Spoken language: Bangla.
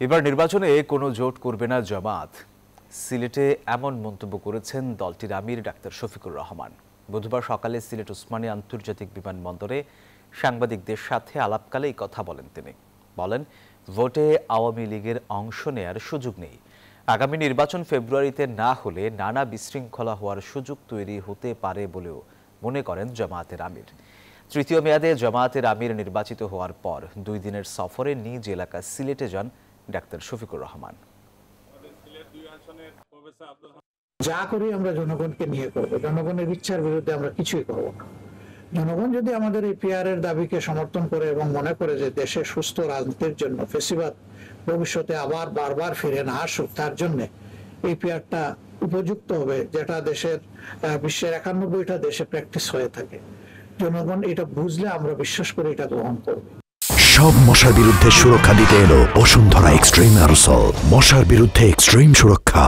এবার নির্বাচনে কোনো জোট করবে না জামাত। সিলেটে এমন মন্তব্য করেছেন দলটির আমির ডাক্তার শফিকুর রহমান। বুধবার সকালে সিলেট ওসমানী আন্তর্জাতিক বিমানবন্দরে সাংবাদিকদের সাথে আলাপকালে এই কথা বলেন তিনি। বলেন, ভোটে আওয়ামী লীগের অংশ নেয়ার সুযোগ নেই। আগামী নির্বাচন ফেব্রুয়ারিতে না হলে নানা বিশৃঙ্খলা হওয়ার সুযোগ তৈরি হতে পারে বলেও মনে করেন জামায়াতের আমির। তৃতীয় মেয়াদে জামায়াতের আমির নির্বাচিত হওয়ার পর 2 দিনের সফরে নিজ এলাকা সিলেটে যান ডাক্তার শফিকুর রহমান। যা করি আমরা জনগণকে নিয়ে করবো, জনগণের ইচ্ছার বিরুদ্ধে আমরা কিছুই করবো না। জনগণ যদি আমাদের এই পিআরের দাবিকে সমর্থন করে এবং মনে করে যে দেশে সুস্থ রাজনীতির জন্য ফেসিবাদ ভবিষ্যতে আবার বারবার ফিরে না আসুক, তার জন্য এই পিআরটা উপযুক্ত হবে, যেটা দেশের বিশ্বের 91টা দেশে প্র্যাকটিস হয়ে থাকে। জনগণ এটা বুঝলে আমরা বিশ্বাস করে এটা গ্রহণ করব। সব মশার বিরুদ্ধে সুরক্ষা দিতে এলো বসুন্ধরা এক্সট্রিম অ্যারোসল। মশার বিরুদ্ধে এক্সট্রিম সুরক্ষা।